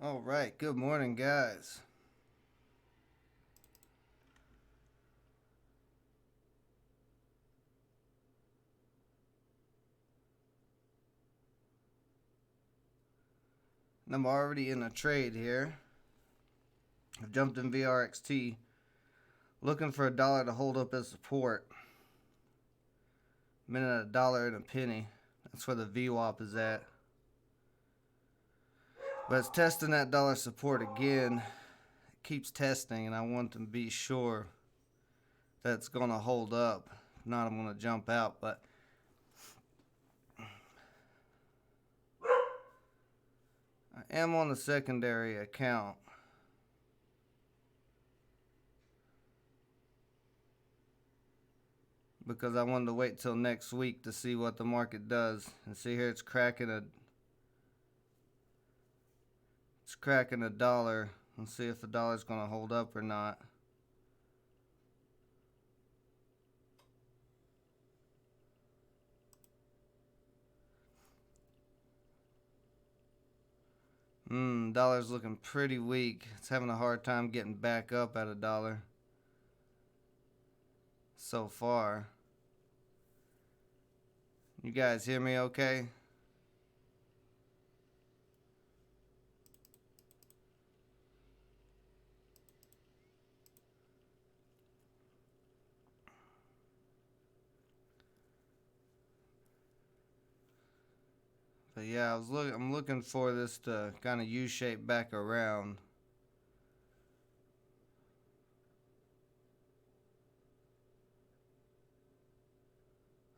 All right, good morning, guys. I'm already in a trade here. I've jumped in VRXT, looking for a dollar to hold up as support. Minute at a dollar and a penny. That's where the VWAP is at. But it's testing that dollar support again. It keeps testing, and I want to be sure that it's going to hold up. If not, I'm going to jump out. But I am on the secondary account. Because I wanted to wait till next week to see what the market does. And see here, it's cracking a dollar. Let's see if the dollar's going to hold up or not. Dollar's looking pretty weak. It's having a hard time getting back up at a dollar so far. You guys hear me okay? But yeah, I'm looking for this to kind of U-shape back around.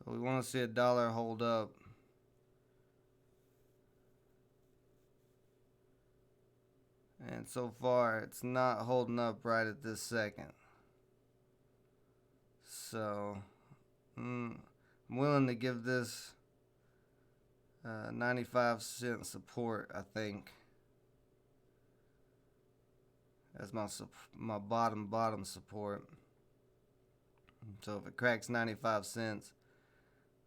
But we want to see a dollar hold up. And so far, it's not holding up right at this second. So, I'm willing to give this 95-cent support, I think, as my bottom support. So if it cracks 95 cents,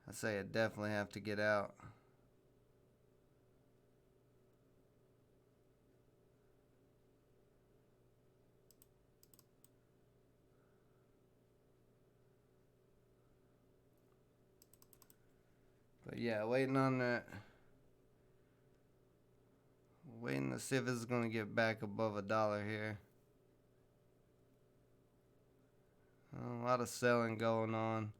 I say I definitely have to get out. But yeah, waiting on that. Waiting to see if it's going to get back above a dollar here. A lot of selling going on.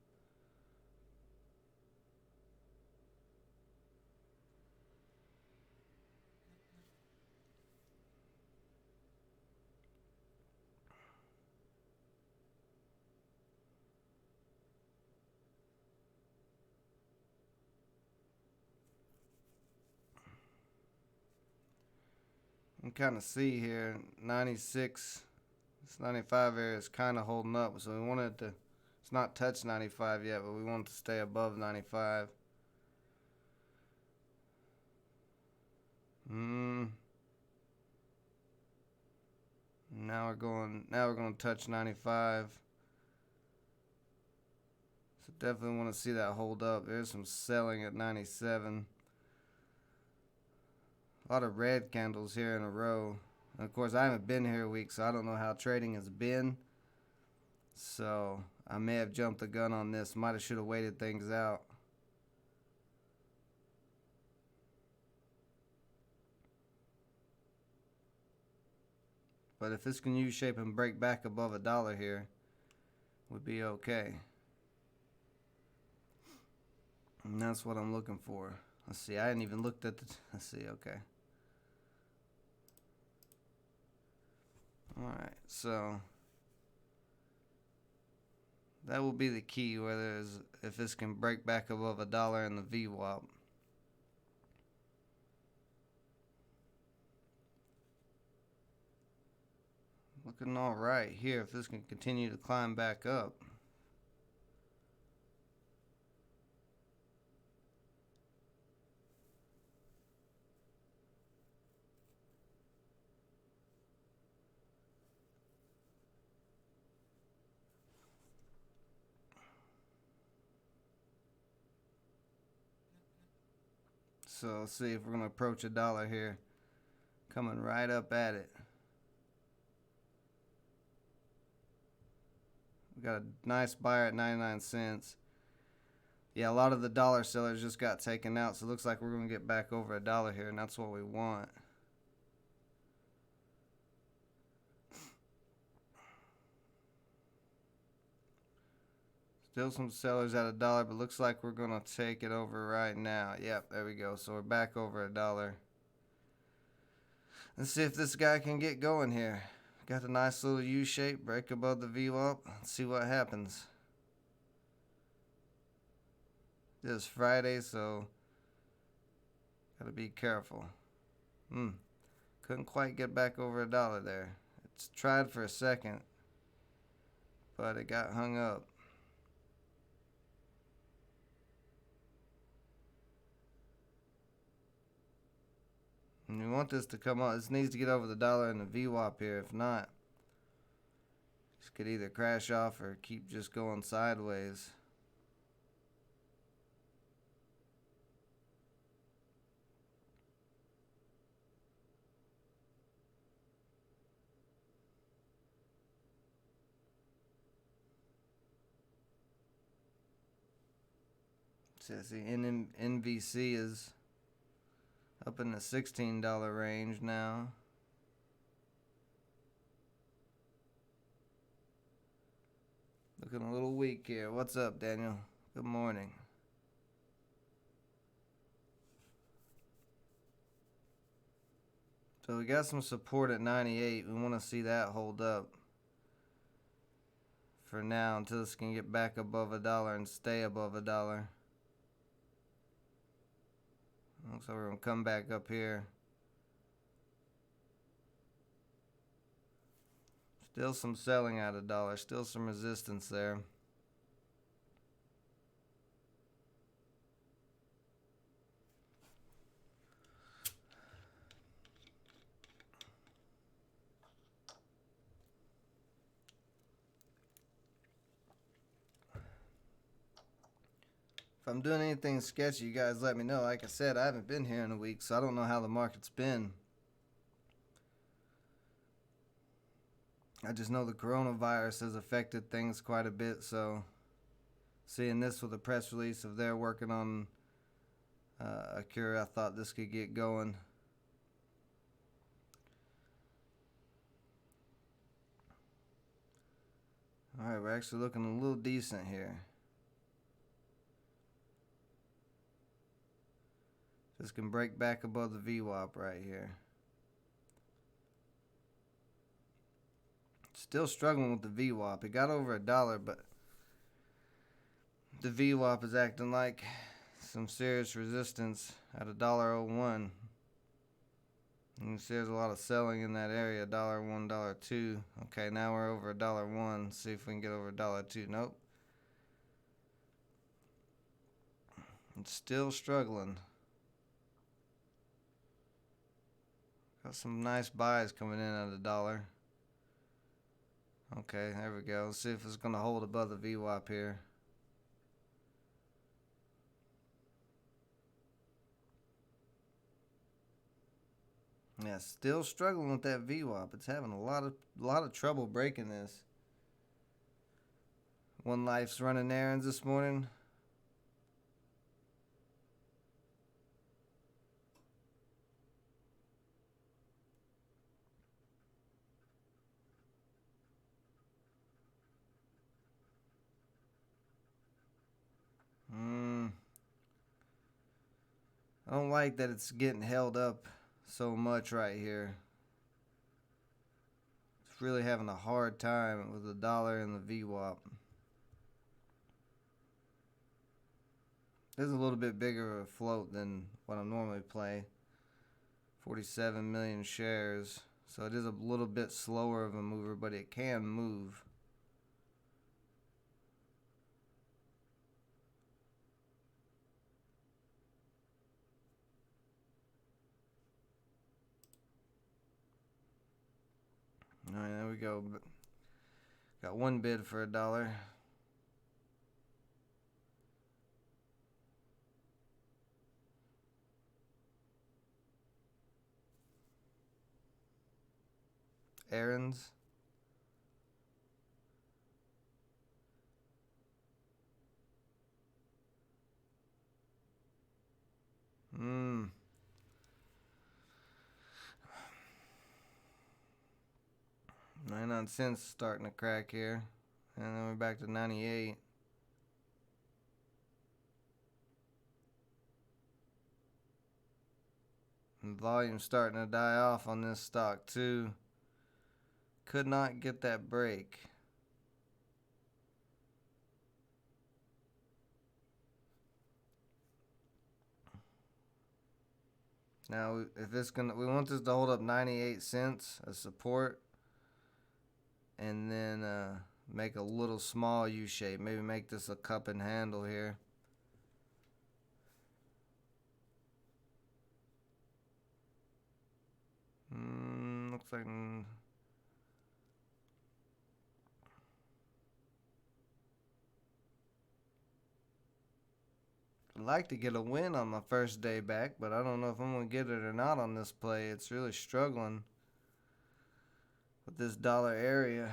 You can kind of see here 96, this 95 area is kind of holding up. So we wanted to, it's not touched 95 yet, but we want to stay above 95. Now we're going to touch 95. So definitely want to see that hold up. There's some selling at 97. A lot of red candles here in a row. And of course, I haven't been here a week, so I don't know how trading has been. So I may have jumped the gun on this. Might have should have waited things out. But if this can U-shape and break back above a dollar here, would be okay. And that's what I'm looking for. Let's see, I hadn't even looked at the... Let's see, okay. Alright, so... that will be the key, whether if this can break back above a dollar in the VWAP. Looking alright here if this can continue to climb back up. So let's see if we're going to approach a dollar here. Coming right up at it. We got a nice buyer at 99 cents. Yeah, a lot of the dollar sellers just got taken out, so it looks like we're going to get back over $1 here, and that's what we want. Still some sellers at $1, but looks like we're going to take it over right now. Yep, there we go. So we're back over $1. Let's see if this guy can get going here. Got a nice little U shape, break above the VWAP. Let's see what happens. It is Friday, so gotta be careful. Couldn't quite get back over $1 there. It's tried for a second, but it got hung up. And we want this to come on. This needs to get over the $1 and the VWAP here. If not, this could either crash off or keep just going sideways. So see, NVC is up in the $16 range now. Looking a little weak here. What's up, Daniel? Good morning. So we got some support at 98. We want to see that hold up for now until this can get back above $1 and stay above $1. Looks like we're going to come back up here. Still some selling at $1. Still some resistance there. If I'm doing anything sketchy, you guys let me know. Like I said, I haven't been here in a week, so I don't know how the market's been. I just know the coronavirus has affected things quite a bit, so seeing this with a press release of they're working on a cure, I thought this could get going. Alright, we're actually looking a little decent here. This can break back above the VWAP right here. Still struggling with the VWAP. It got over $1, but the VWAP is acting like some serious resistance at $1.01. You can see there's a lot of selling in that area. $1, $2. Okay, now we're over $1. See if we can get over $2. Nope. It's still struggling. Got some nice buys coming in at $1. Okay, there we go. Let's see if it's going to hold above the VWAP here. Yeah, still struggling with that VWAP. It's having a lot of trouble breaking this. One Life's running errands this morning. I don't like that it's getting held up so much right here. It's really having a hard time with the $1 and the VWAP. This is a little bit bigger of a float than what I normally play. 47 million shares. So it is a little bit slower of a mover, but it can move. Alright, there we go. Got one bid for $1. errands. Hmm. 99 cents starting to crack here. And then we're back to 98. And volume's starting to die off on this stock too. Could not get that break. Now, if it's gonna, we want this to hold up 98 cents as support, and then make a little small U shape. Maybe make this a cup and handle here. Looks like. I'd like to get a win on my first day back, but I don't know if I'm going to get it or not on this play. It's really struggling with this dollar area.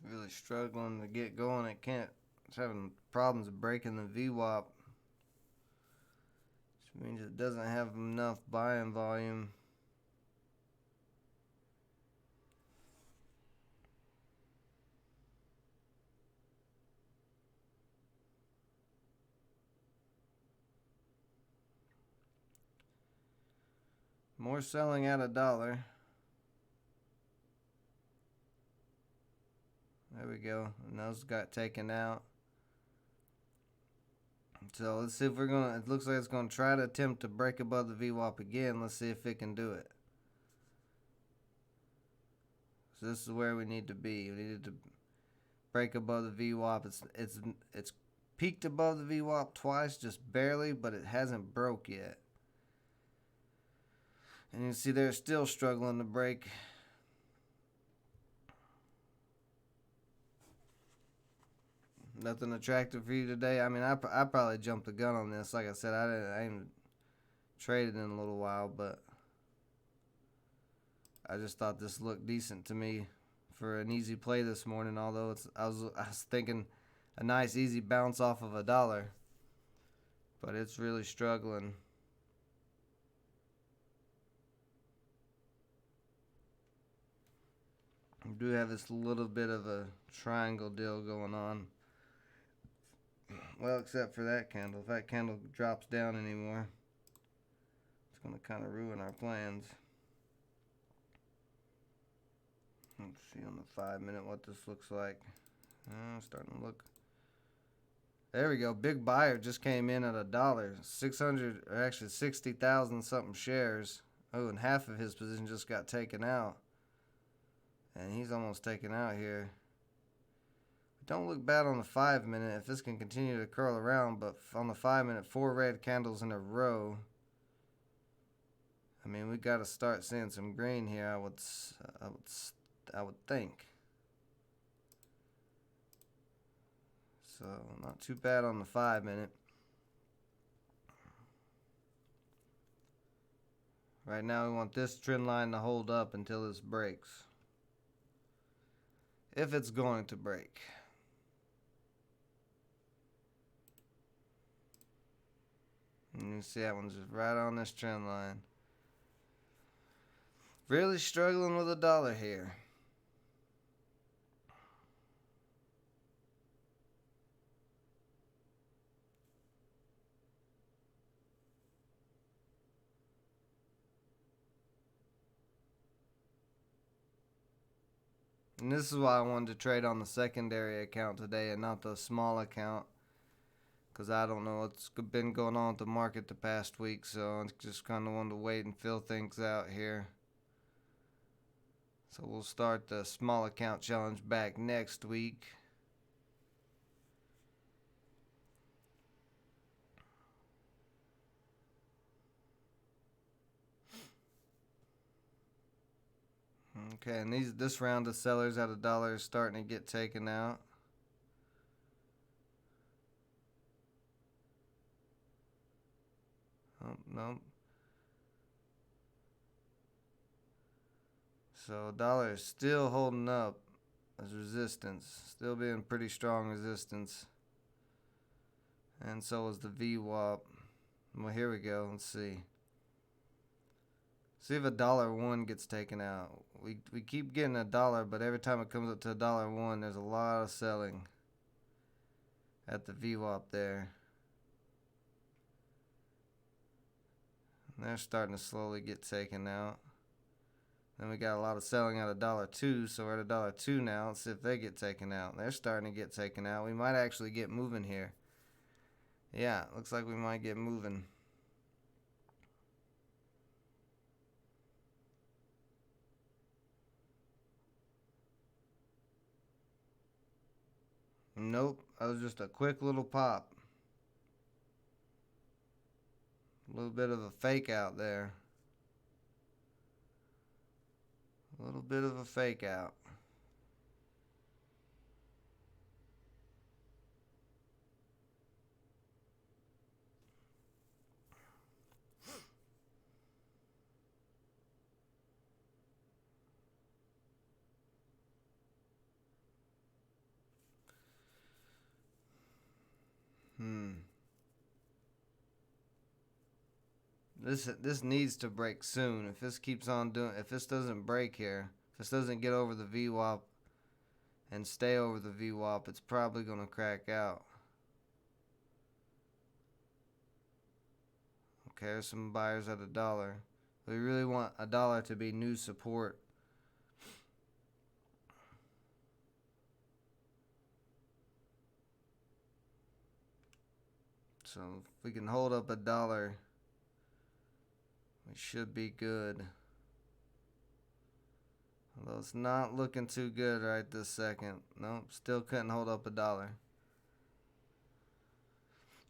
Really struggling to get going. It can't. It's having problems breaking the VWAP. Which means it doesn't have enough buying volume. More selling at $1. There we go. And those got taken out. So let's see if we're going to, it looks like it's going to try to attempt to break above the VWAP again. Let's see if it can do it. So this is where we need to be. We needed to break above the VWAP. It's peaked above the VWAP twice, just barely, but it hasn't broke yet. And you see they're still struggling to break. Nothing attractive for you today. I mean, I probably jumped the gun on this. Like I said, I ain't traded in a little while, but I just thought this looked decent to me for an easy play this morning. Although I was thinking a nice easy bounce off of $1, but it's really struggling. We do have this little bit of a triangle deal going on. Well, except for that candle. If that candle drops down anymore, it's going to kind of ruin our plans. Let's see on the 5-minute what this looks like. Starting to look. There we go. Big buyer just came in at $1. 600, or actually 60,000 something shares. Oh, and half of his position just got taken out. And he's almost taken out here. Don't look bad on the 5-minute if this can continue to curl around, but on the 5-minute, 4 red candles in a row. I mean, we got to start seeing some green here. I would think. So not too bad on the 5-minute. Right now, we want this trend line to hold up until this breaks. If it's going to break. And you see that one's just right on this trend line. Really struggling with $1 here. And this is why I wanted to trade on the secondary account today and not the small account. Because I don't know what's been going on with the market the past week. So I just kind of wanted to wait and fill things out here. So we'll start the small account challenge back next week. Okay, and this round of sellers at a dollar is starting to get taken out. Oh, no. So dollar is still holding up as resistance, still being pretty strong resistance. And so is the VWAP. Well, here we go. Let's see. See if $1 gets taken out. We keep getting a dollar, but every time it comes up to $1, there's a lot of selling at the VWAP there. And they're starting to slowly get taken out. Then we got a lot of selling at $1.02, so we're at $1.02 now. Let's see if they get taken out. They're starting to get taken out. We might actually get moving here. Yeah, looks like we might get moving. Nope, that was just a quick little pop. A little bit of a fake out there. A little bit of a fake out. This needs to break soon. If this keeps on doing, if this doesn't break here, if this doesn't get over the VWAP and stay over the VWAP, it's probably gonna crack out. Okay, there's some buyers at $1. We really want $1 to be new support. So if we can hold up $1, we should be good. Although it's not looking too good right this second. Nope, still couldn't hold up $1.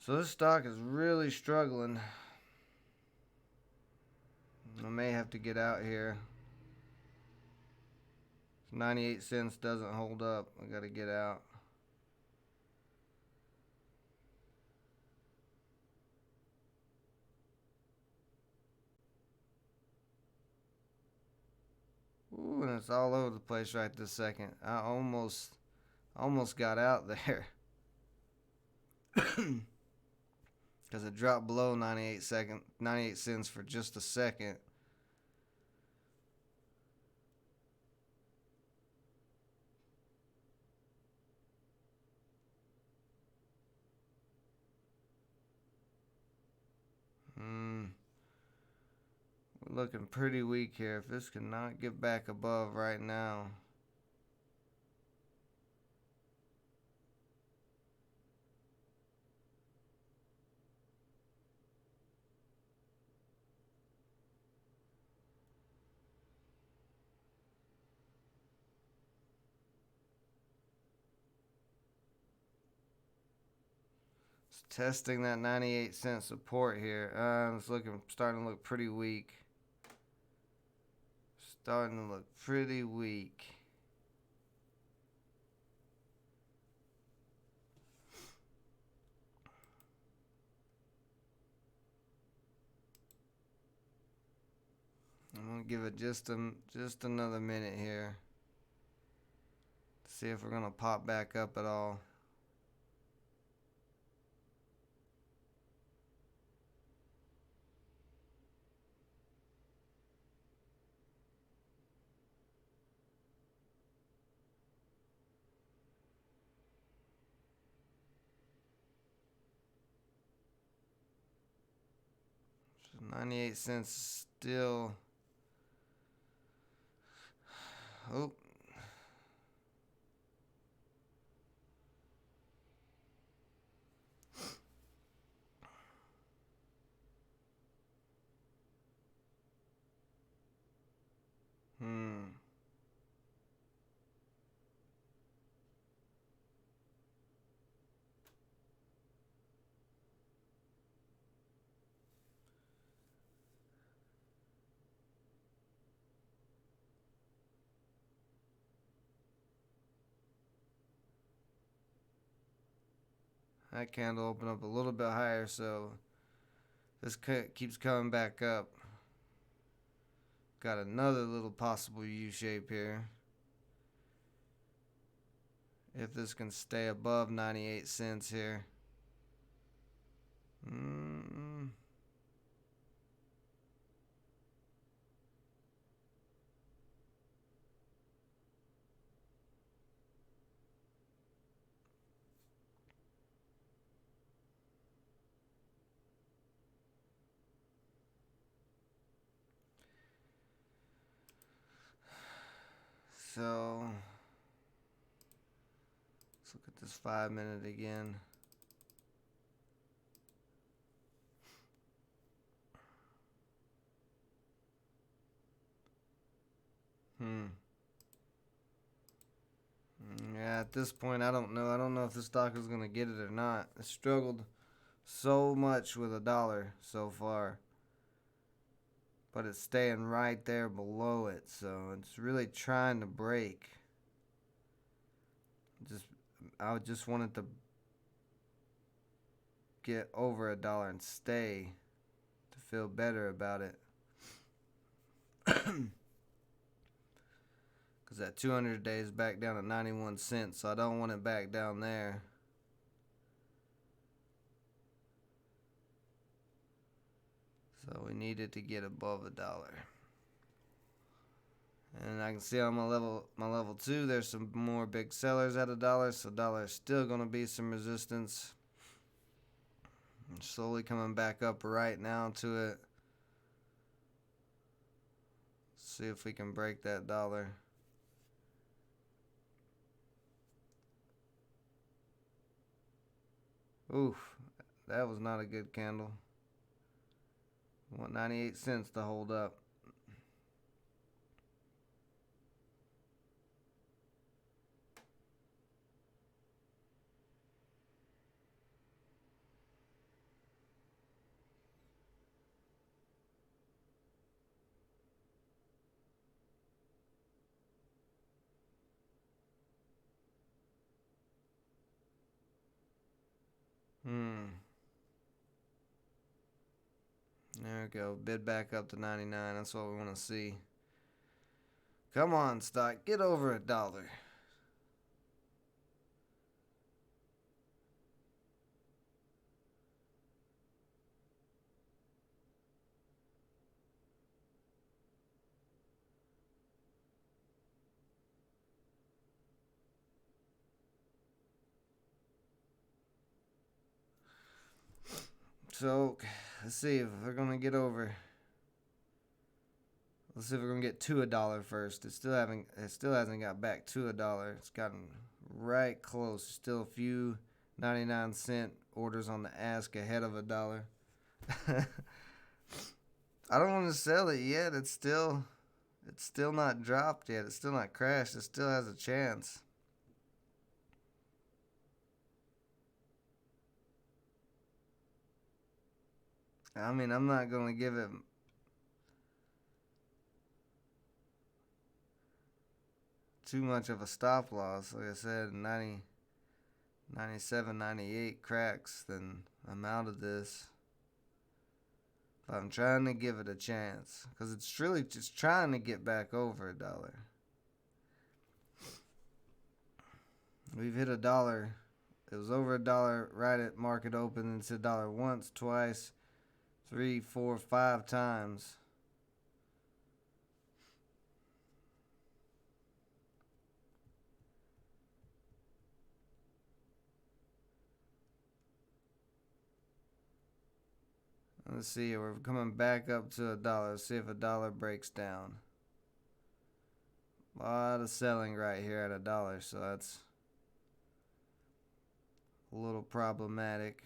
So this stock is really struggling. I may have to get out here. 98 cents doesn't hold up. I gotta get out. Ooh, and it's all over the place right this second. I almost got out there. Because it dropped below 98 cents for just a second. We're looking pretty weak here. If this cannot get back above right now. It's testing that 98 cent support here. It's starting to look pretty weak. Starting to look pretty weak. I'm gonna give it just another minute here. See if we're gonna pop back up at all. So 98 cents still. Oh. That candle opened up a little bit higher, so this keeps coming back up. Got another little possible U shape here. If this can stay above 98 cents here. So let's look at this 5-minute again. Yeah, at this point, I don't know. I don't know if the stock is going to get it or not. It struggled so much with $1 so far. But it's staying right there below it. So it's really trying to break. I just want it to get over $1 and stay to feel better about it. Because that 200 day is back down at 91 cents, so I don't want it back down there. So we needed to get above $1. And I can see on my level 2, there's some more big sellers at $1, so $1 is still going to be some resistance. I'm slowly coming back up right now to it. See if we can break that $1. Oof, that was not a good candle. I want 98 cents to hold up. There we go. Bid back up to 99. That's what we want to see. Come on, stock. Get over $1. So, let's see if we're going to get over. Let's see if we're going to get to $1 first. It still hasn't got back to $1. It's gotten right close. Still a few 99-cent orders on the ask ahead of $1. I don't want to sell it yet. It's still not dropped yet. It's still not crashed. It still has a chance. I mean, I'm not going to give it too much of a stop loss. Like I said, 97, 98 cracks, then I'm out of this. But I'm trying to give it a chance because it's really just trying to get back over $1. We've hit $1. It was over $1 right at market open. It's $1 once, twice, 3, 4, 5 times. Let's see, we're coming back up to $1. Let's see if $1 breaks down. A lot of selling right here at $1, so that's a little problematic.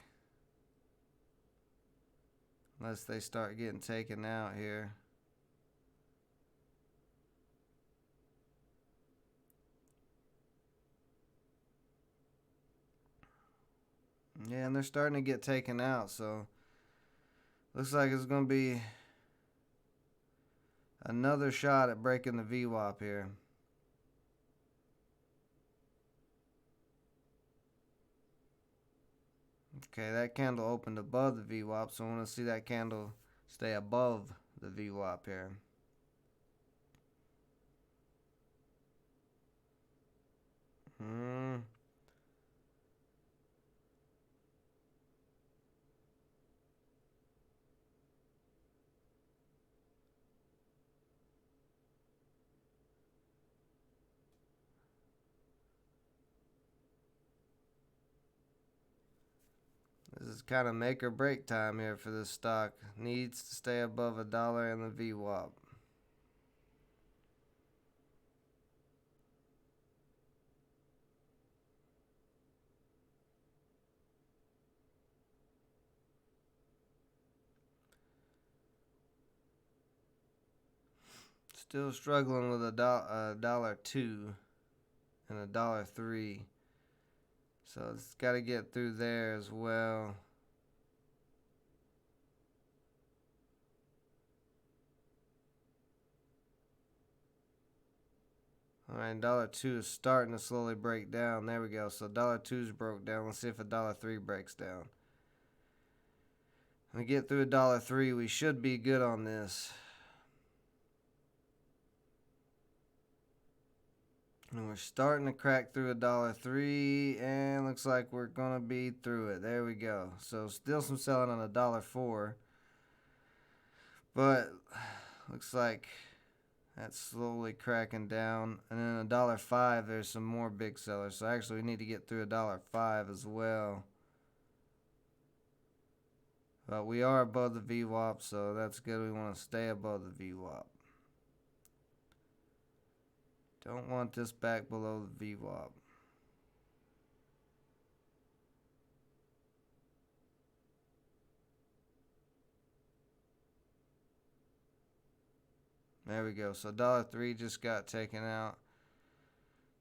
Unless they start getting taken out here. Yeah, and they're starting to get taken out, so looks like it's going to be another shot at breaking the VWAP here. Okay, that candle opened above the VWAP, so I want to see that candle stay above the VWAP here. This is kind of make or break time here for this stock. Needs to stay above $1 in the VWAP. Still struggling with $1.02 and $1.03. So it's got to get through there as well. Alright, $1.02 is starting to slowly break down. There we go. So $1.02 is broke down. Let's see if $1.03 breaks down. When we get through $1.03, we should be good on this. And we're starting to crack through $1.03, and looks like we're gonna be through it. There we go. So still some selling on $1.04, but looks like that's slowly cracking down. And then $1.05, there's some more big sellers. So actually, we need to get through $1.05 as well. But we are above the VWAP, so that's good. We want to stay above the VWAP. Don't want this back below the VWAP. There we go. So $1.03 just got taken out.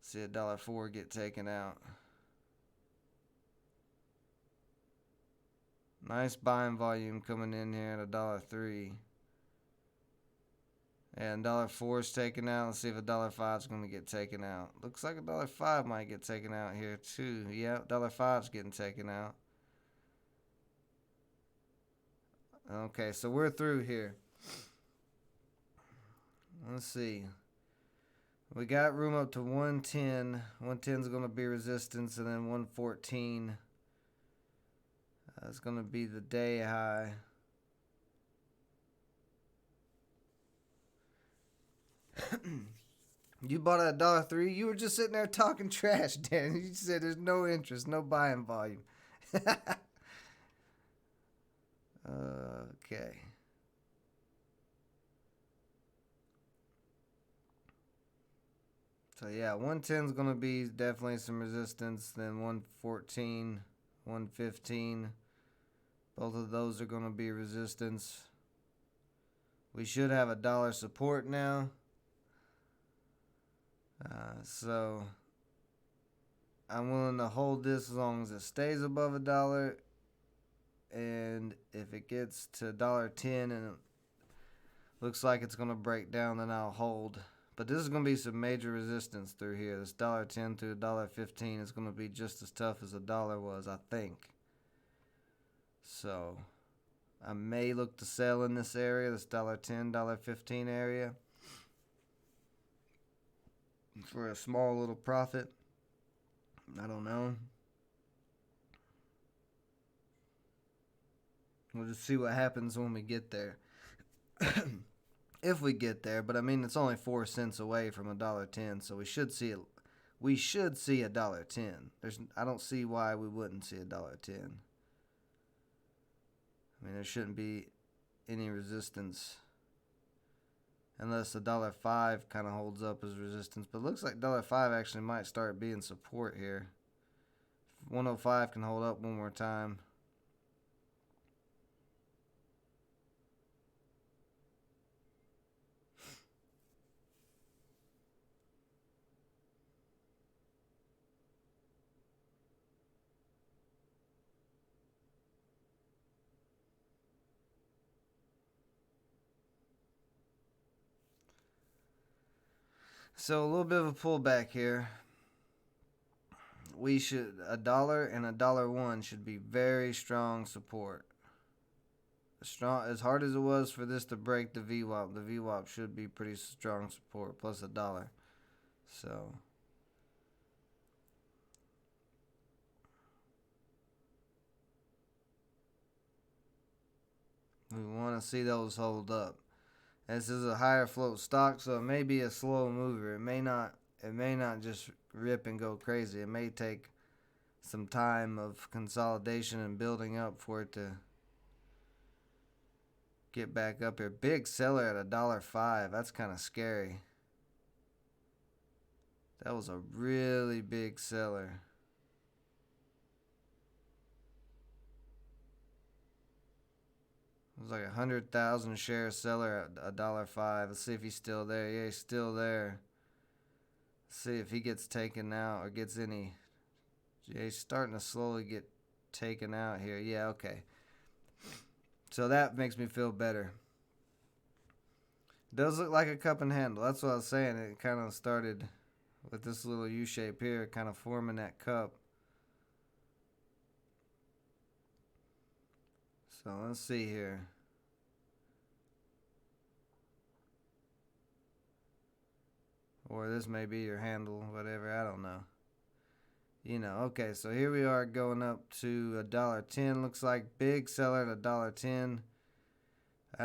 See $1.04 get taken out. Nice buying volume coming in here at $1.03. And $1.04 is taken out. Let's see if $1.05 is going to get taken out. Looks like $1.05 might get taken out here too. Yeah, $1.05 is getting taken out. Okay, so we're through here. Let's see. We got room up to 110. 110 is going to be resistance, and then 114 is going to be the day high. You bought at $1.03. You were just sitting there talking trash, Dan. You said there's no interest, no buying volume. Okay. So yeah, 110 is going to be definitely some resistance. Then 114, 115. Both of those are going to be resistance. We should have $1 support now. So I'm willing to hold this as long as it stays above $1. And if it gets to $1.10 and it looks like it's going to break down, then I'll hold. But this is going to be some major resistance through here. This $1.10 to $1.15 is going to be just as tough as $1 was, I think. So I may look to sell in this area, this $1.10, $1.15 area, for a small little profit. I don't know. We'll just see what happens when we get there. If we get there, but I mean it's only 4 cents away from $1.10, so we should see it. We should see $1.10. I don't see why we wouldn't see $1.10. I mean, there shouldn't be any resistance unless $1.05 kind of holds up as resistance. But it looks like $1.05 actually might start being support here. If 105 can hold up one more time. So a little bit of a pullback here. we should, a dollar and a dollar one should be very strong support. Strong, as hard as it was for this to break the VWAP should be pretty strong support plus a dollar. So we want to see those hold up. This is a higher float stock, so it may be a slow mover. It may not just rip and go crazy. It may take some time of consolidation and building up for it to get back up here. Big seller at $1.05. That's kind of scary. That was a really big seller. It was like 100,000 share seller at $1.05. Let's see if he's still there. Yeah, he's still there. Let's see if he gets taken out or gets any. Yeah, he's starting to slowly get taken out here. Yeah, okay. So that makes me feel better. It does look like a cup and handle. That's what I was saying. It kind of started with this little U shape here, kind of forming that cup. So let's see here. Or this may be your handle, whatever, I don't know. Okay, so here we are going up to $1.10. Looks like big seller at $1.10.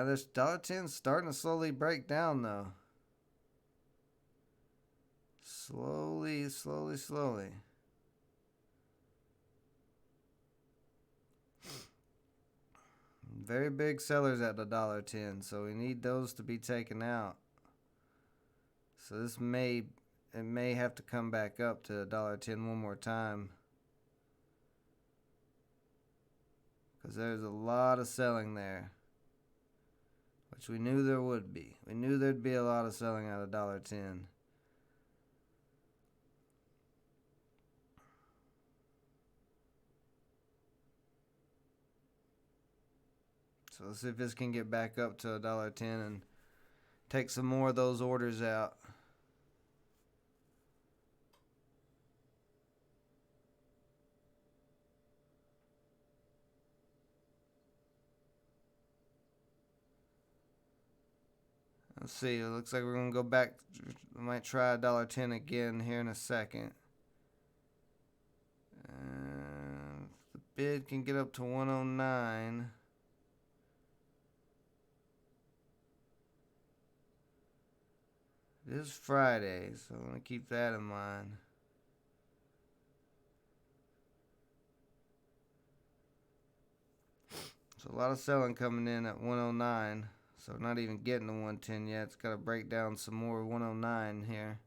This $1.10 starting to slowly break down though. Slowly. Very big sellers at the $1.10, so we need those to be taken out. So it may have to come back up to $1.10 one more time, because there's a lot of selling there, which we knew there would be. We knew there'd be a lot of selling at $1.10. So let's see if this can get back up to $1.10 and take some more of those orders out. Let's see. It looks like we're going to go back. We might try $1.10 again here in a second. The bid can get up to 109. It is Friday, so I'm going to keep that in mind. So a lot of selling coming in at 109. So not even getting to 110 yet. It's got to break down some more 109 here.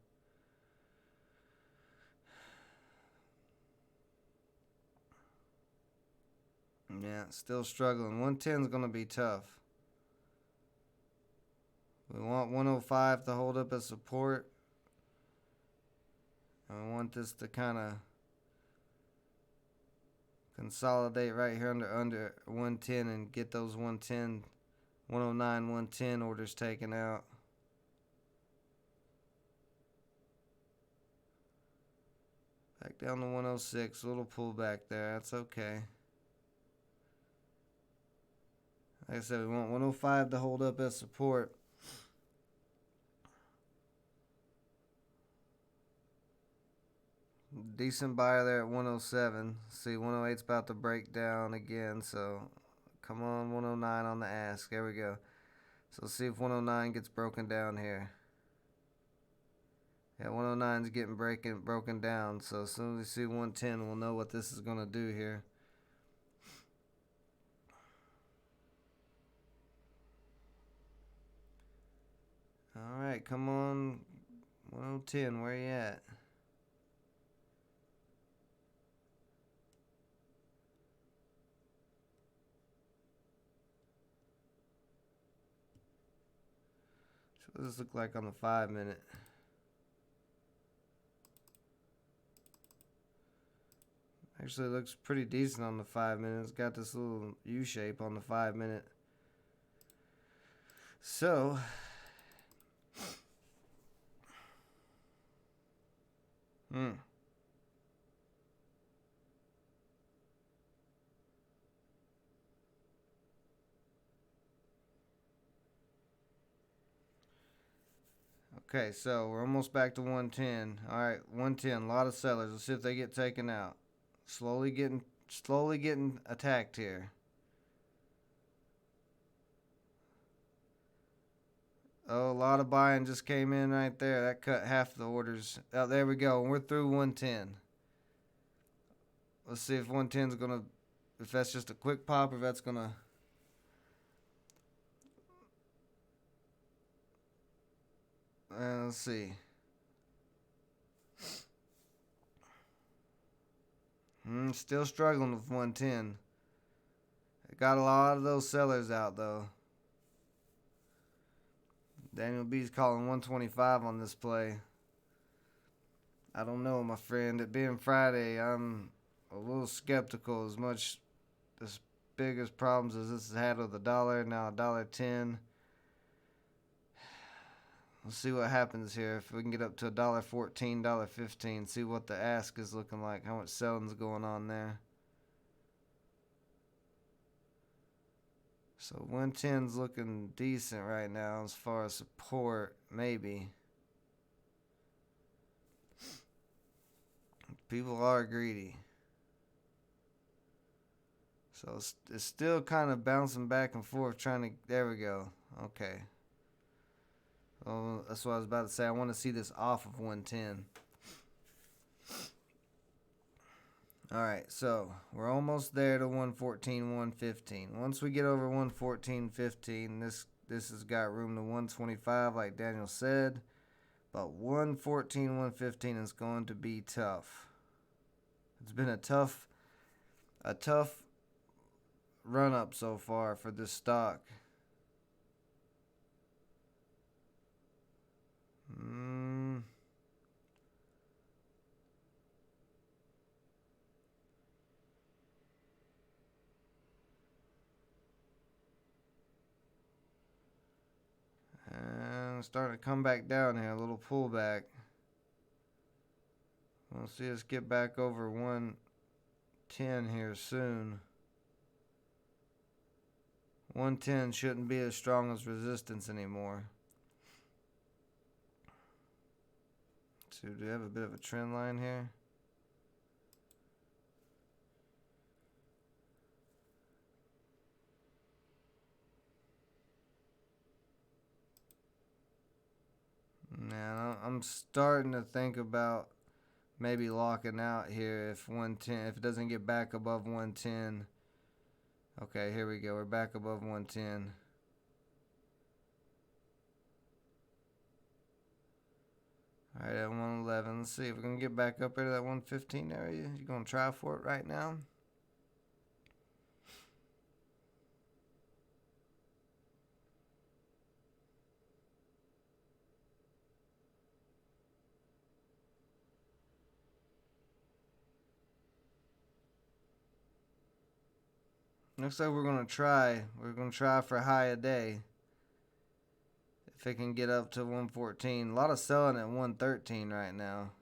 Yeah, still struggling. 110 is going to be tough. We want 105 to hold up as support. And we want this to kind of consolidate right here under 110 and get those 110, 109, 110 orders taken out. Back down to 106, a little pullback there. That's okay. Like I said, we want 105 to hold up as support. Decent buyer there at 107. See, 108's about to break down again, so come on, 109 on the ask. There we go. So let's see if 109 gets broken down here. Yeah, 109 is getting broken down, so as soon as we see 110, we'll know what this is going to do here. Alright, come on, 110, where you at? So what does this look like on the 5 minute? Actually, it looks pretty decent on the 5 minute. It's got this little U shape on the 5 minute. So, Okay, so we're almost back to 110. All right, 110. A lot of sellers. Let's see if they get taken out. Slowly getting attacked here. Oh, a lot of buying just came in right there. That cut half the orders. Oh, there we go. We're through 110. Let's see if 110's gonna, if that's just a quick pop or if that's gonna. Let's see. Still struggling with 110. Got a lot of those sellers out though. Daniel B's calling 125 on this play. I don't know, my friend. It being Friday, I'm a little skeptical. As big as problems as this has had with the dollar, now $1.10. Let's see what happens here. If we can get up to $1.14, $1.15, see what the ask is looking like, how much selling's going on there. So 110's looking decent right now as far as support, maybe. People are greedy. So it's still kind of bouncing back and forth trying to, there we go. Okay. Well, that's what I was about to say. I want to see this off of 110. Alright, so we're almost there to 114, 115. Once we get over 114, 15, this has got room to 125 like Daniel said. But 114, 115 is going to be tough. It's been a tough run up so far for this stock. And starting to come back down here, a little pullback. We'll see us get back over 110 here soon. 110 shouldn't be as strong as resistance anymore. So do we have a bit of a trend line here? Now I'm starting to think about maybe locking out here if it doesn't get back above 110. Okay, here we go. We're back above 110. Alright, at 111. Let's see if we can get back up into that 115 area. You gonna try for it right now? Looks like we're gonna try. We're gonna try for high a day. If it can get up to 114. A lot of selling at 113 right now.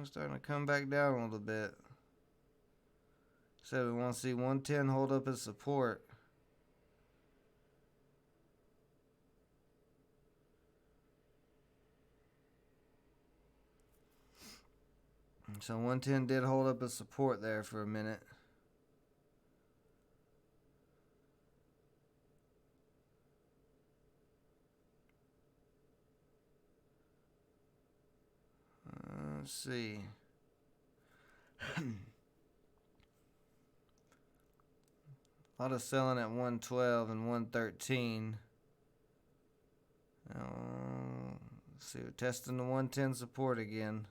Starting to come back down a little bit. So we want to see 110 hold up as support. So 110 did hold up as support there for a minute. Let's see. A lot of selling at 112 and 113. Let's see, we're testing the 110 support again.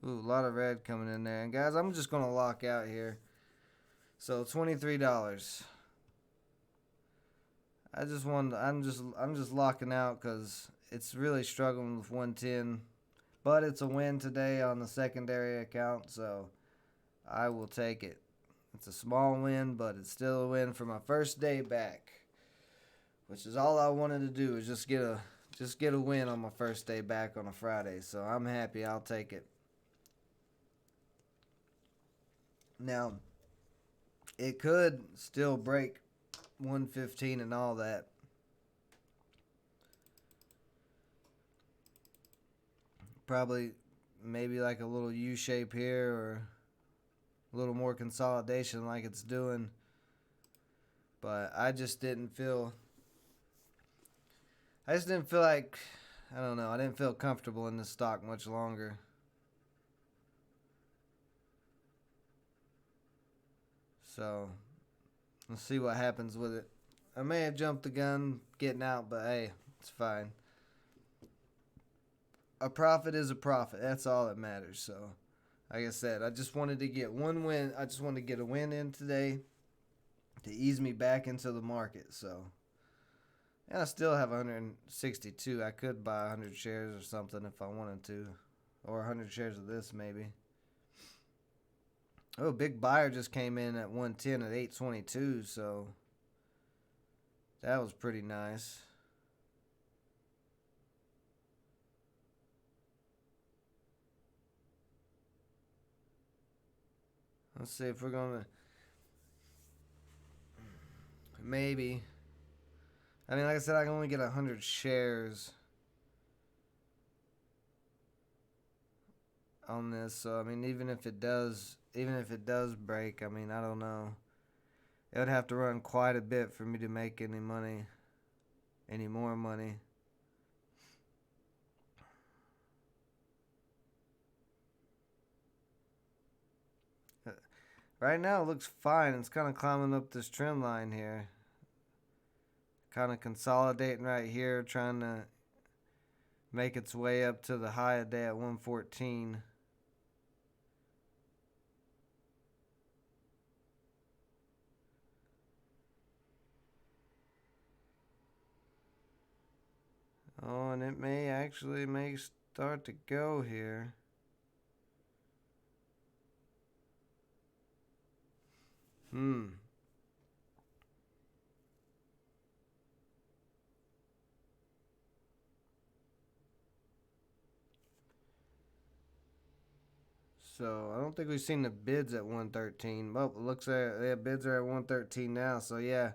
Ooh, a lot of red coming in there. And guys, I'm just gonna lock out here. So $23. I'm just locking out because it's really struggling with 110. But it's a win today on the secondary account, so I will take it. It's a small win, but it's still a win for my first day back. Which is all I wanted to do, is just get a just get a win on my first day back on a Friday. So I'm happy. I'll take it. Now, it could still break 115 and all that. Probably maybe like a little U shape here or a little more consolidation like it's doing. But I just didn't feel like, I don't know, I didn't feel comfortable in this stock much longer. So let's see what happens with it. I may have jumped the gun getting out, but hey, it's fine. A profit is a profit. That's all that matters. So, like I said, I just wanted to get one win. I just wanted to get a win in today to ease me back into the market. So, and I still have 162. I could buy 100 shares or something if I wanted to, or 100 shares of this maybe. Oh, big buyer just came in at 110 at 822. So, that was pretty nice. Let's see if we're going to... Maybe. I mean, like I said, I can only get 100 shares on this. So, I mean, even if it does break, I mean, I don't know. It would have to run quite a bit for me to make any more money. Right now it looks fine. It's kind of climbing up this trend line here. Kind of consolidating right here, trying to make its way up to the high of day at 114. Oh, and it may start to go here. So I don't think we've seen the bids at 113. Well, it looks like bids are at 113 now. So yeah,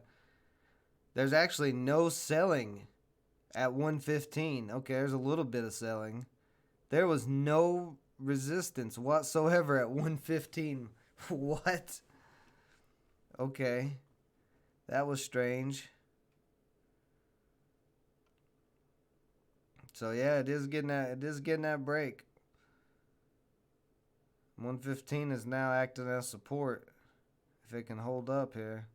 there's actually no selling at 115. Okay, there's a little bit of selling. There was no resistance whatsoever at 115. What? Okay, that was strange. So yeah, it is getting that break. 115 is now acting as support if it can hold up here.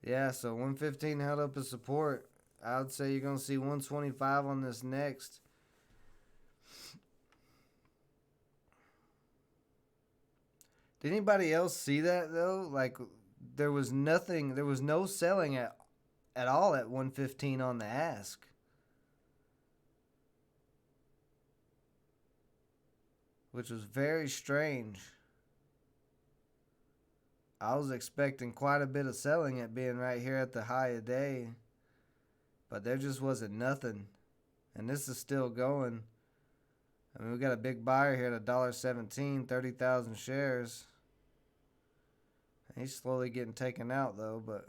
Yeah, so 115 held up as support. I would say you're going to see 125 on this next. Did anybody else see that though? Like there was no selling at all at 115 on the ask. Which was very strange. I was expecting quite a bit of selling it being right here at the high of day. But there just wasn't nothing. And this is still going. I mean, we got a big buyer here at $1.17, 30,000 shares. He's slowly getting taken out though, but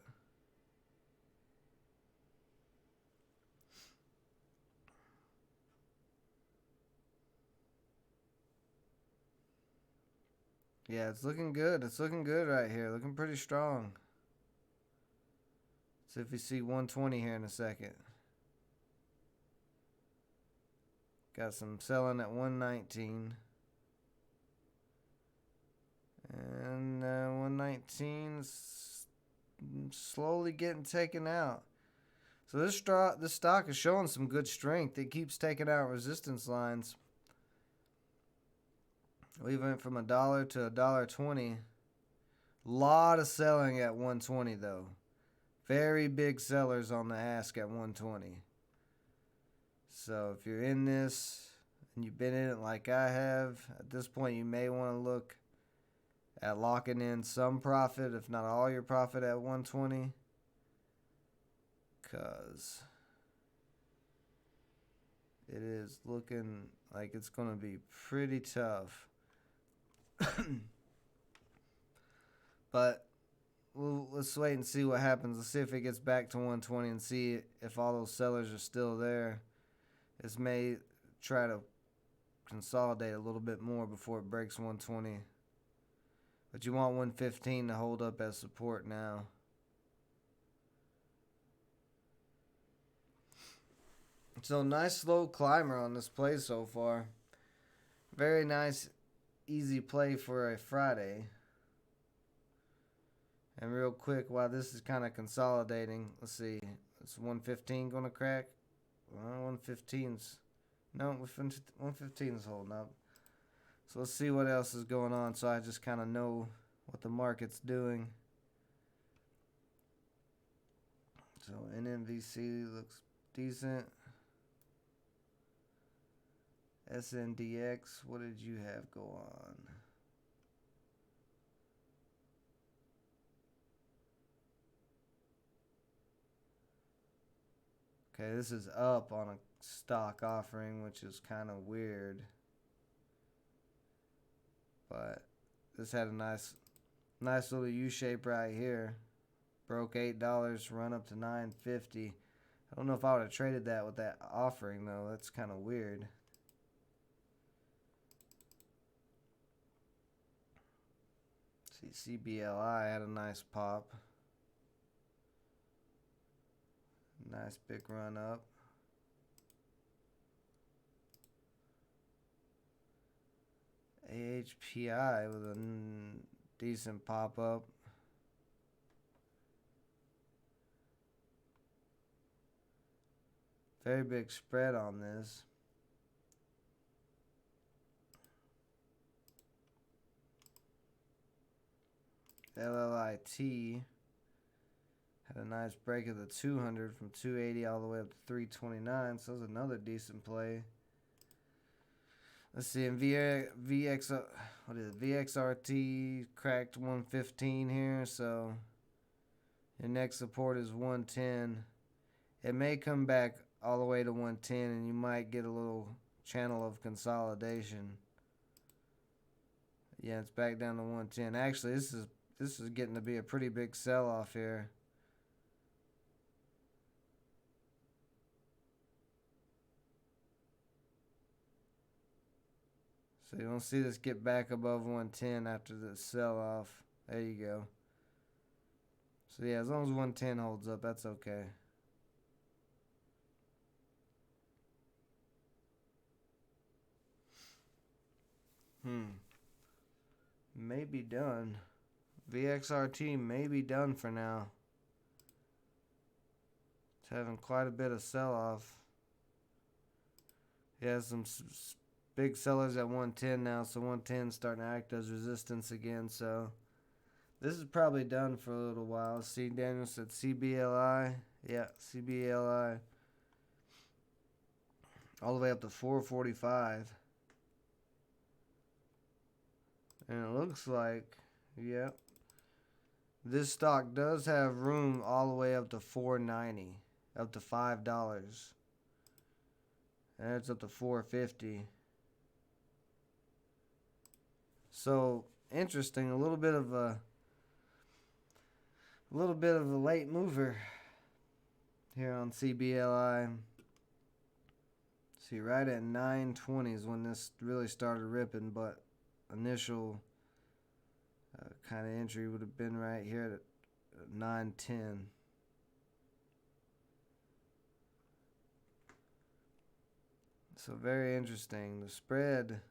yeah, it's looking good. It's looking good right here. Looking pretty strong. See if we see 120 here in a second. Got some selling at 119. And 119 slowly getting taken out. So this stock is showing some good strength. It keeps taking out resistance lines. We went from $1 to $1.20. Lot of selling at 120 though. Very big sellers on the ask at 120. So if you're in this and you've been in it like I have, at this point you may want to look at locking in some profit, if not all your profit at 120. because it is looking like it's going to be pretty tough. But let's wait and see what happens. Let's see if it gets back to 120 and see if all those sellers are still there. This may try to consolidate a little bit more before it breaks 120. But you want 115 to hold up as support now. So nice slow climber on this play so far. Very nice, easy play for a Friday. And real quick, while this is kind of consolidating, let's see. Is 115 going to crack? Well, 115's... No, 115's holding up. So let's see what else is going on so I just kind of know what the market's doing. So NMVC looks decent. SNDX, what did you have go on? Okay, this is up on a stock offering, which is kind of weird. But this had a nice little U-shape right here. Broke $8, run up to $9.50. I don't know if I would have traded that with that offering though. That's kind of weird. See, CBLI had a nice pop. Nice big run up. AHPI with a decent pop up. Very big spread on this. LLIT had a nice break of the 200 from 280 all the way up to 329. So that's another decent play. Let's see. And VXRT cracked 115 here. So your next support is 110. It may come back all the way to 110, and you might get a little channel of consolidation. Yeah, it's back down to 110. Actually, this is getting to be a pretty big sell-off here. So you don't see this get back above 110 after the sell-off. There you go. So yeah, as long as 110 holds up, that's okay. May be done. VXRT may be done for now. It's having quite a bit of sell-off. He has some big sellers at 110 now, so 110 is starting to act as resistance again. So this is probably done for a little while. See, Daniel said CBLI. Yeah, CBLI. All the way up to 445. And it looks like, yep, this stock does have room all the way up to 490, up to $5. And it's up to 450. So interesting, a little bit of a late mover here on CBLI. See, right at 920 is when this really started ripping, but initial kind of entry would have been right here at 910. So very interesting. The spread,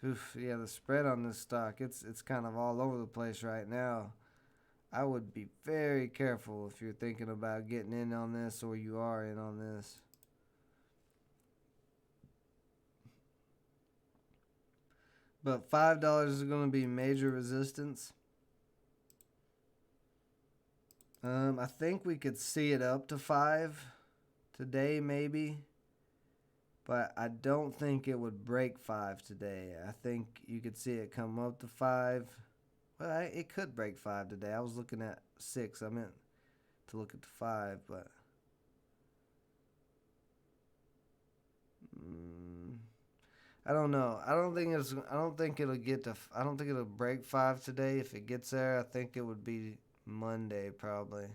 yeah, the spread on this stock, it's kind of all over the place right now. I would be very careful if you're thinking about getting in on this or you are in on this. But $5 is going to be major resistance. I think we could see it up to 5 today, maybe. But I don't think it would break 5 today. I think you could see it come up to 5. Well, it could break 5 today. I was looking at 6. I meant to look at the 5, but mm, I don't know. I don't think it's. I don't think it'll get to. I don't think it'll break 5 today. If it gets there, I think it would be Monday probably.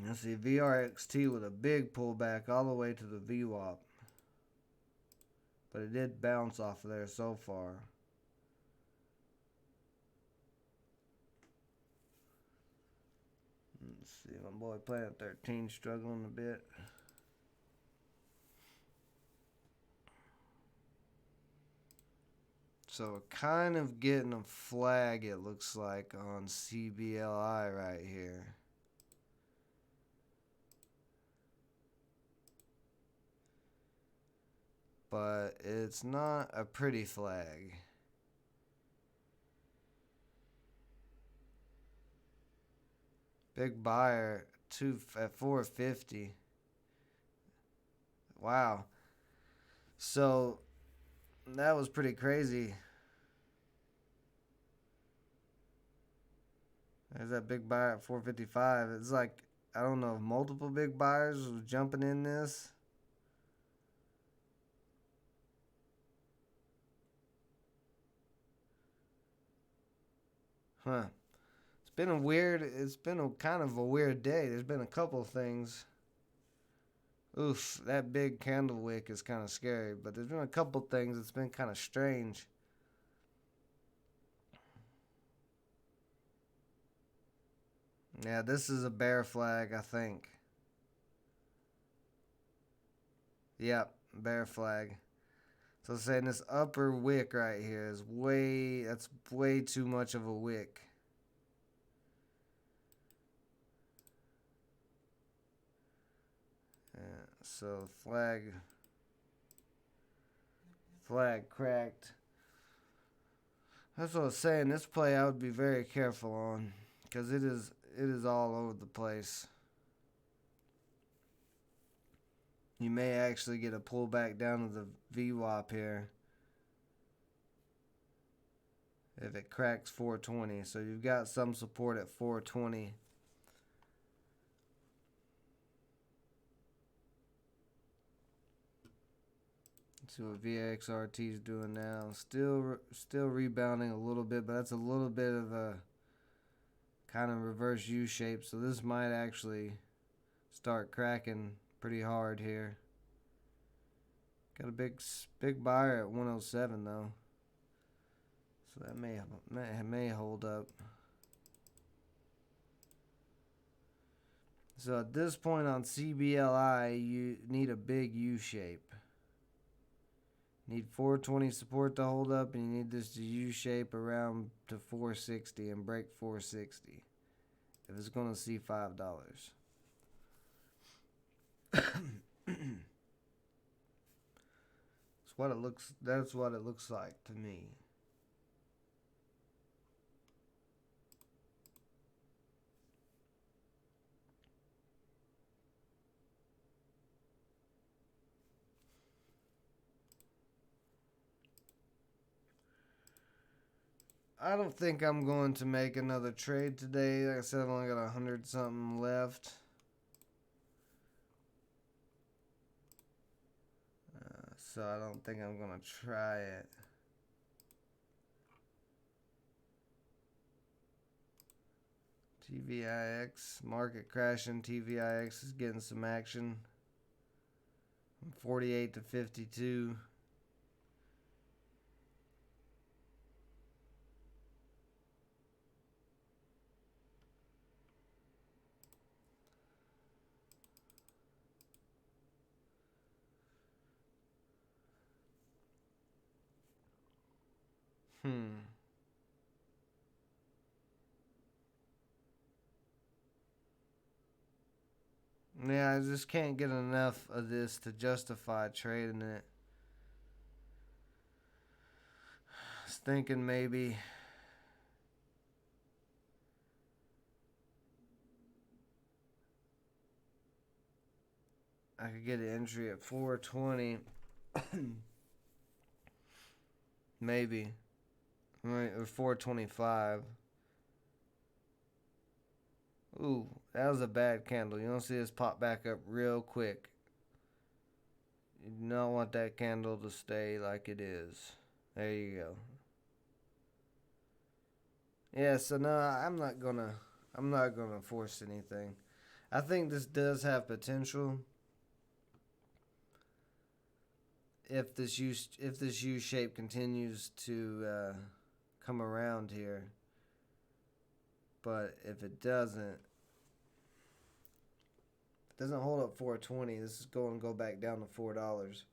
Let's see, VRXT with a big pullback all the way to the VWAP. But it did bounce off of there so far. Let's see, my boy Planet 13 struggling a bit. So we're kind of getting a flag, it looks like, on CBLI right here. But it's not a pretty flag. Big buyer at 450. Wow. So that was pretty crazy. There's that big buyer at 455. It's like, I don't know if multiple big buyers was jumping in this. Huh. It's been a kind of a weird day. There's been a couple things. Oof, that big candle wick is kind of scary, but there's been a couple things that's been kind of strange. Yeah, this is a bear flag, I think. Yep, bear flag. So saying this upper wick right here is that's way too much of a wick. Yeah, so flag cracked. That's what I was saying. This play I would be very careful on because it is all over the place. You may actually get a pullback down to the VWAP here if it cracks 420. So you've got some support at 420. Let's see what VXRT is doing now. Still rebounding a little bit, but that's a little bit of a kind of reverse U shape. So this might actually start cracking pretty hard here. Got a big buyer at 107 though, so that may hold up. So at this point on CBLI, you need a big U shape. Need 420 support to hold up, and you need this to U shape around to 460 and break 460 if it's going to see $5. That's what it looks like to me. I don't think I'm going to make another trade today. Like I said, I've only got 100 something left. So I don't think I'm going to try it. TVIX, market crashing. TVIX is getting some action. From 48 to 52. Yeah, I just can't get enough of this to justify trading it. I was thinking maybe I could get an entry at 420. maybe. Right, or 425. Ooh, that was a bad candle. You don't see this pop back up real quick. You do not want that candle to stay like it is. There you go. Yeah, so no, I'm not gonna force anything. I think this does have potential if this U shape continues to come around here. But if it doesn't hold up 420, this is going to go back down to $4.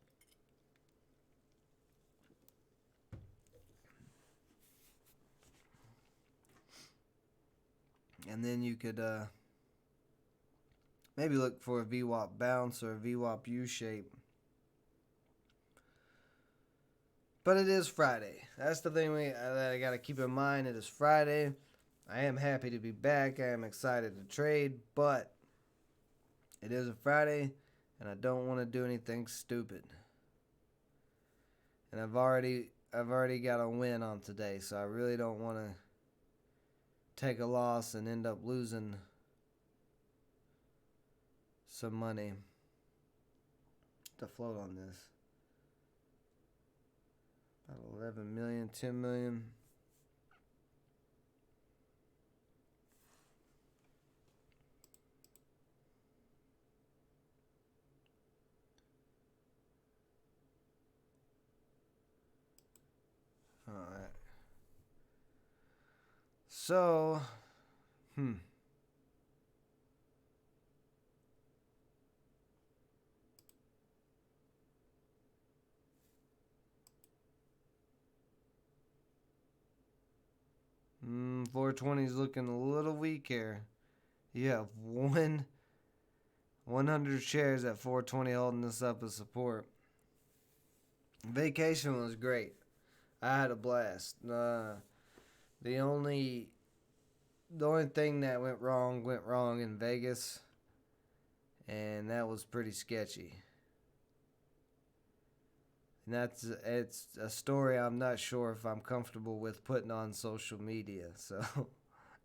And then you could maybe look for a VWAP bounce or a VWAP U shape. But it is Friday. That's the thing that I got to keep in mind. It is Friday. I am happy to be back. I am excited to trade, but it is a Friday, and I don't want to do anything stupid. And I've already got a win on today, so I really don't want to take a loss and end up losing some money to float on this. About 11 million, 10 million. All right. So, 420 is looking a little weak here. You have 100 shares at 420 holding this up as support. Vacation was great. I had a blast. The only thing that went wrong in Vegas, and that was pretty sketchy. And it's a story I'm not sure if I'm comfortable with putting on social media. So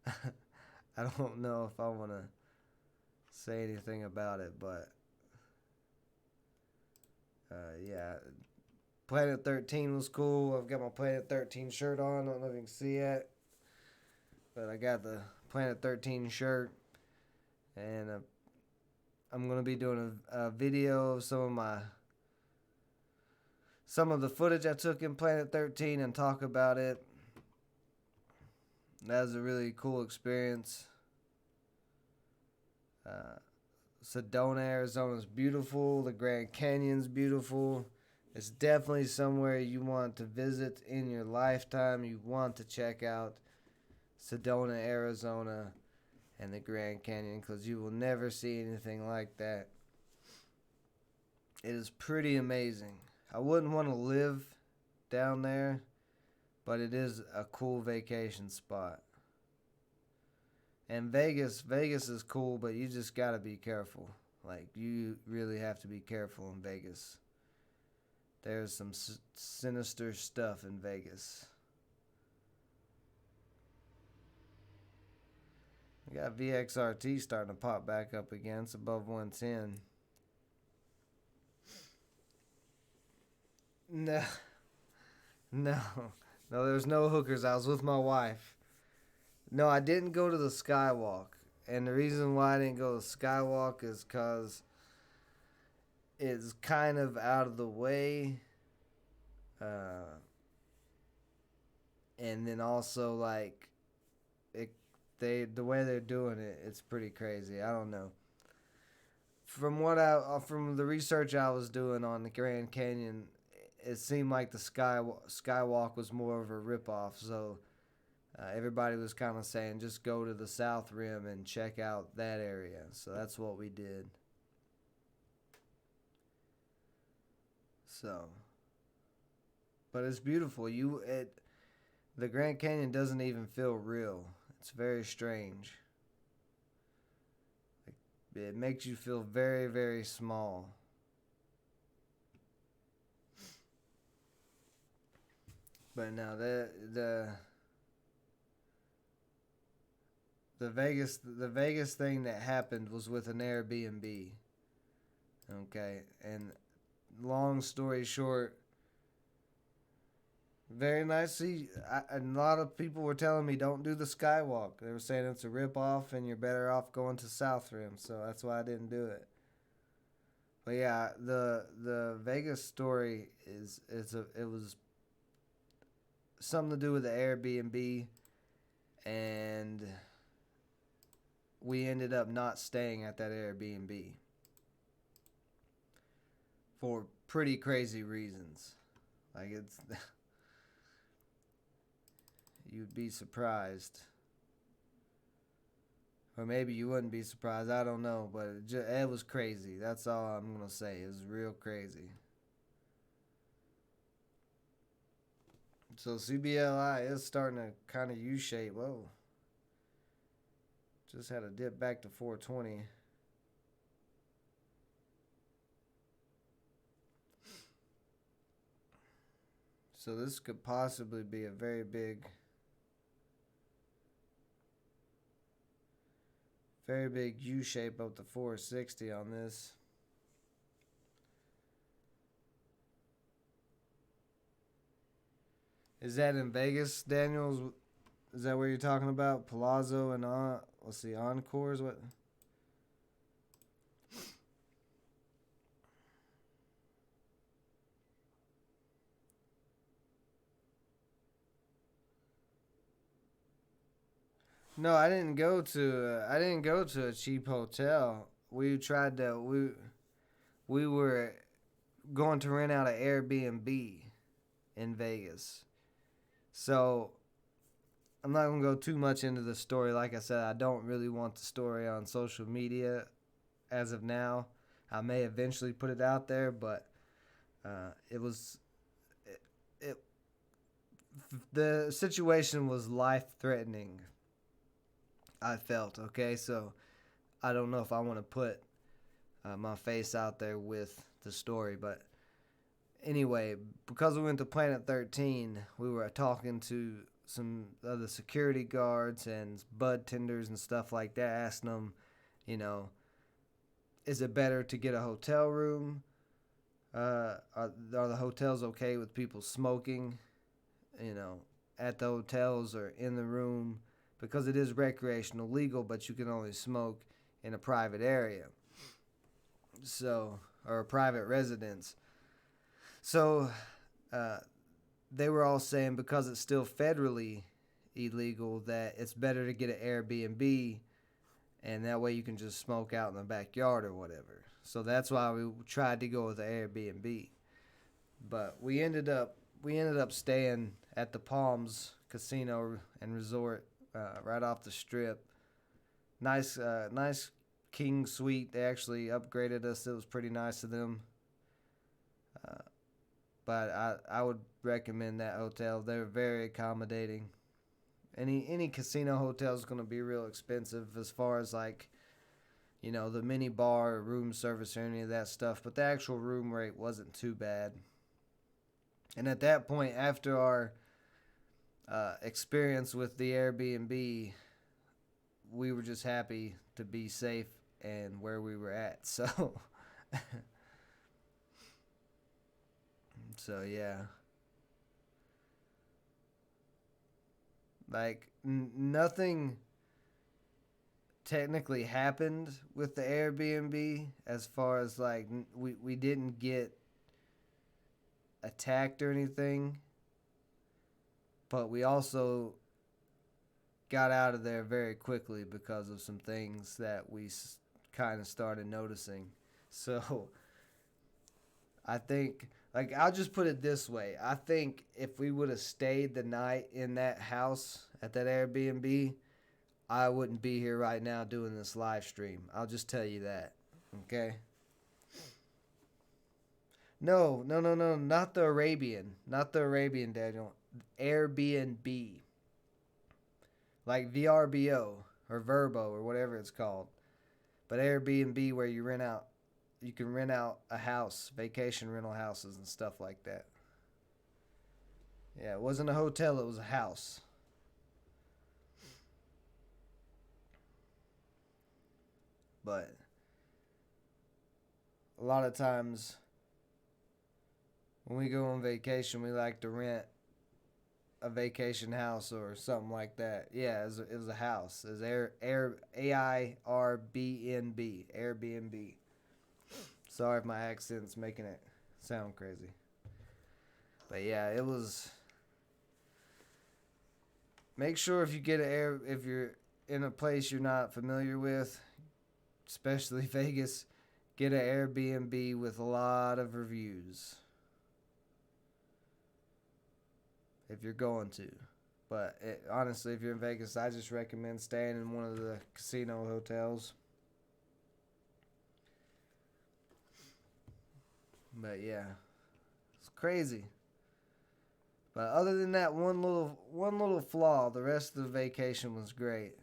I don't know if I want to say anything about it, but yeah. Planet 13 was cool. I've got my Planet 13 shirt on. I don't know if you can see it, but I got the Planet 13 shirt, and I'm gonna be doing a video of some of the footage I took in Planet 13 and talk about it. That was a really cool experience. Sedona, Arizona is beautiful. The Grand Canyon's beautiful. It's definitely somewhere you want to visit in your lifetime. You want to check out Sedona, Arizona, and the Grand Canyon, because you will never see anything like that. It is pretty amazing. I wouldn't want to live down there, but it is a cool vacation spot. And Vegas is cool, but you just got to be careful. Like, you really have to be careful in Vegas. There's some sinister stuff in Vegas. We got VXRT starting to pop back up again. It's above 110. No, there's no hookers. I was with my wife. No, I didn't go to the Skywalk. And the reason why I didn't go to the Skywalk is because it's kind of out of the way. And then also, like, the way they're doing it, it's pretty crazy. I don't know. From the research I was doing on the Grand Canyon, it seemed like the Skywalk was more of a ripoff. So everybody was kind of saying just go to the South Rim and check out that area. So that's what we did. So, but it's beautiful. The Grand Canyon doesn't even feel real. It's very strange. It makes you feel very, very small. But no, the Vegas thing that happened was with an Airbnb. Okay, and long story short, very nicely. A lot of people were telling me don't do the Skywalk. They were saying it's a rip off and you're better off going to South Rim. So that's why I didn't do it. But yeah, the Vegas story it was something to do with the Airbnb, and we ended up not staying at that Airbnb for pretty crazy reasons. Like it's you'd be surprised. Or maybe you wouldn't be surprised. I don't know, but it was crazy. That's all I'm gonna say. It was real crazy. So CBLI is starting to kind of U-shape. Whoa, just had a dip back to 420. So this could possibly be a very big U-shape up to 460 on this. Is that in Vegas, Daniels? Is that where you're talking about? Palazzo and let's see, Encores? What? No, I didn't go to a cheap hotel. We were going to rent out an Airbnb in Vegas. So I'm not gonna go too much into the story. Like I said, I don't really want the story on social media as of now. I may eventually put it out there, but it was it, it the situation was life threatening. I felt okay, so I don't know if I want to put my face out there with the story, but anyway, because we went to Planet 13, we were talking to some of the security guards and bud tenders and stuff like that, asking them, you know, is it better to get a hotel room? Are the hotels okay with people smoking, you know, at the hotels or in the room? Because it is recreational legal, but you can only smoke in a private area. So, or a private residence. So, uh, they were all saying because it's still federally illegal that it's better to get an Airbnb and that way you can just smoke out in the backyard or whatever. So that's why we tried to go with the Airbnb. But we ended up staying at the Palms Casino and Resort right off the strip. Nice king suite. They actually upgraded us. It was pretty nice of them. Uh, but I would recommend that hotel. They're very accommodating. Any casino hotel is going to be real expensive as far as like the mini bar or room service or any of that stuff. But the actual room rate wasn't too bad. And at that point, after our experience with the Airbnb, we were just happy to be safe and where we were at. So, so yeah, like nothing technically happened with the Airbnb as far as like we didn't get attacked or anything, but we also got out of there very quickly because of some things that we kind of started noticing. So I think, like, I'll just put it this way. I think if we would have stayed the night in that house at that Airbnb, I wouldn't be here right now doing this live stream. I'll just tell you that. Okay? No, no, no, no, not the Arabian. Not the Arabian, Daniel. Airbnb. Like VRBO or Verbo or whatever it's called. But Airbnb where you can rent out a house, vacation rental houses and stuff like that. Yeah, it wasn't a hotel, it was a house. But a lot of times when we go on vacation, we like to rent a vacation house or something like that. Yeah, it was a house. It was Airbnb. Airbnb. Sorry if my accent's making it sound crazy. But yeah, it was. Make sure if you get if you're in a place you're not familiar with, especially Vegas, get an Airbnb with a lot of reviews. If you're going to. But honestly, if you're in Vegas, I just recommend staying in one of the casino hotels. But yeah, it's crazy. But other than that one little flaw, the rest of the vacation was great.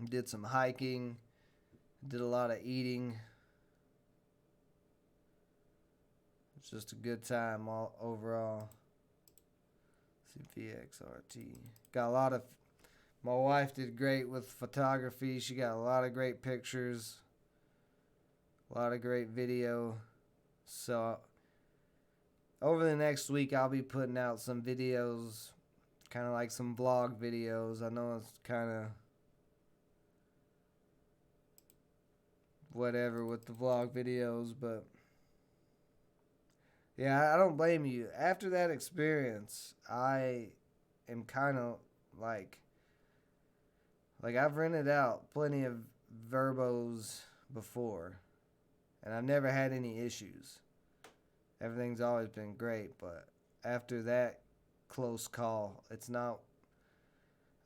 Did some hiking, did a lot of eating. It's just a good time all overall. VXRT. Got a lot of. My wife did great with photography. She got a lot of great pictures, a lot of great video. So over the next week, I'll be putting out some videos, kind of like some vlog videos. I know it's kind of whatever with the vlog videos, but yeah, I don't blame you. After that experience, I am kind of like I've rented out plenty of Verbos before, and I've never had any issues. Everything's always been great, but after that close call, it's not.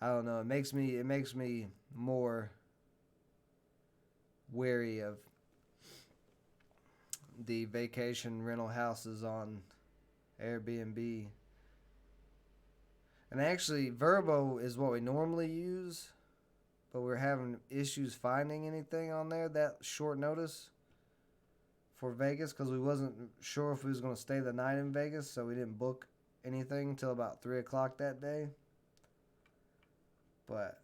I don't know. It makes me more wary of the vacation rental houses on Airbnb. And actually, Verbo is what we normally use, but we're having issues finding anything on there that short notice for Vegas because we wasn't sure if we was going to stay the night in Vegas, so we didn't book anything until about 3 o'clock that day. But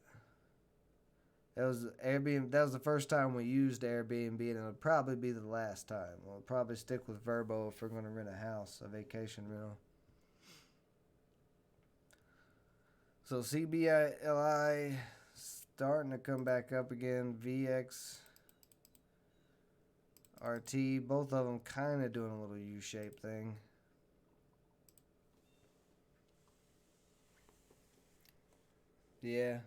it was Airbnb. That was the first time we used Airbnb, and it'll probably be the last time. We'll probably stick with Verbo if we're going to rent a house, a vacation rental. So CBLI starting to come back up again. VXRT, both of them kind of doing a little U-shaped thing. Yeah.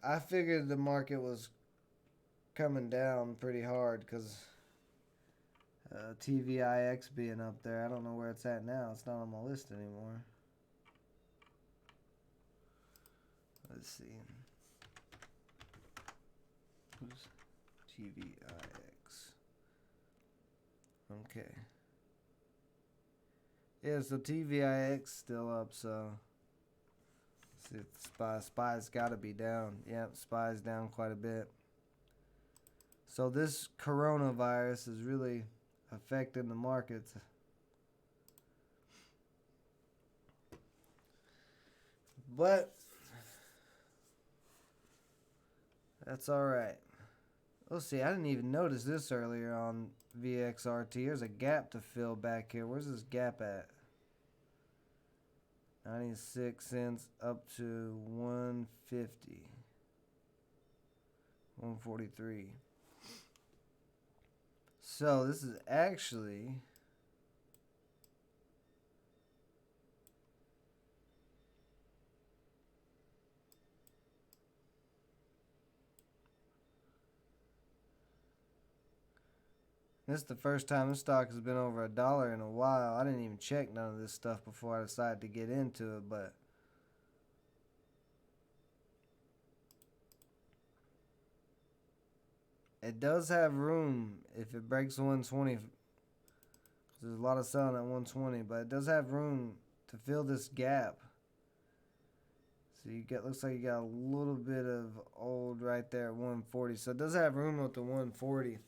I figured the market was coming down pretty hard because TVIX being up there. I don't know where it's at now. It's not on my list anymore. Let's see. Who's TVIX? Okay. Yeah, so TVIX still up, so see if Spy's got to be down. Yep, Spy's down quite a bit. So this coronavirus is really affecting the markets. But that's all right. Let's see. I didn't even notice this earlier on VXRT. There's a gap to fill back here. Where's this gap at? 96 cents up to 150. 143. So this is actually this is the first time this stock has been over $1 in a while. I didn't even check none of this stuff before I decided to get into it, but it does have room if it breaks 120. There's a lot of selling at 120, but it does have room to fill this gap. So you get, looks like you got a little bit of old right there at 140. So it does have room at the 140.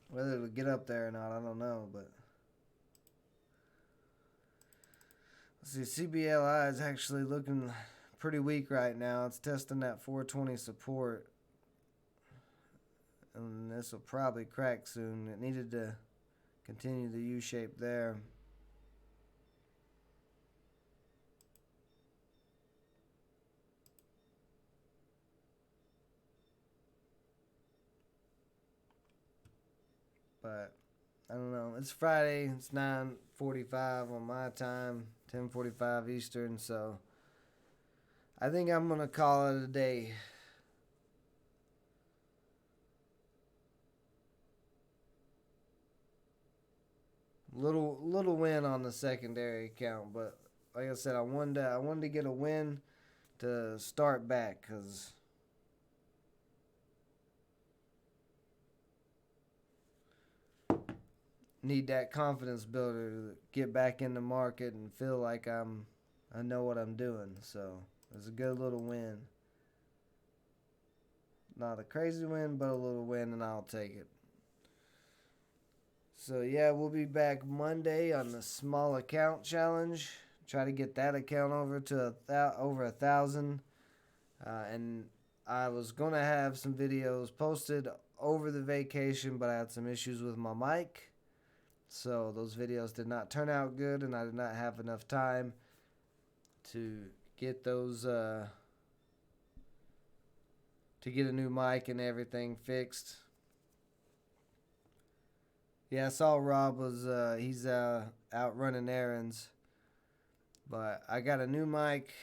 Whether it'll get up there or not, I don't know. But let's see, CBLI is actually looking pretty weak right now. It's testing that 420 support, and this will probably crack soon. It needed to continue the U shape there. But I don't know. It's Friday. It's 9:45 on my time, 10:45 Eastern. So I think I'm gonna call it a day. Little win on the secondary account, but like I said, I wanted to get a win to start back, because need that confidence builder to get back in the market and feel like I know what I'm doing. So it's a good little win. Not a crazy win, but a little win, and I'll take it. So yeah, we'll be back Monday on the small account challenge. Try to get that account over to over 1,000. And I was gonna have some videos posted over the vacation, but I had some issues with my mic. So those videos did not turn out good, and I did not have enough time to get those to get a new mic and everything fixed. Yeah, I saw Rob was he's out running errands, but I got a new mic.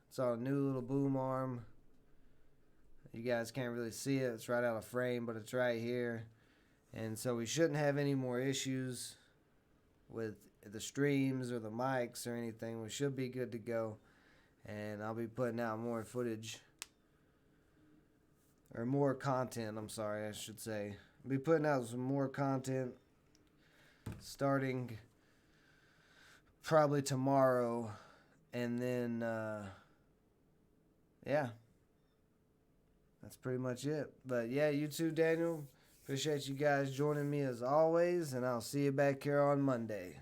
It's on a new little boom arm. You guys can't really see it. It's right out of frame, but it's right here. And so we shouldn't have any more issues with the streams or the mics or anything. We should be good to go. And I'll be putting out more footage. Or more content, I'm sorry, I should say. I'll be putting out some more content starting probably tomorrow. And then, yeah. That's pretty much it. But yeah, you too, Daniel. Appreciate you guys joining me as always, and I'll see you back here on Monday.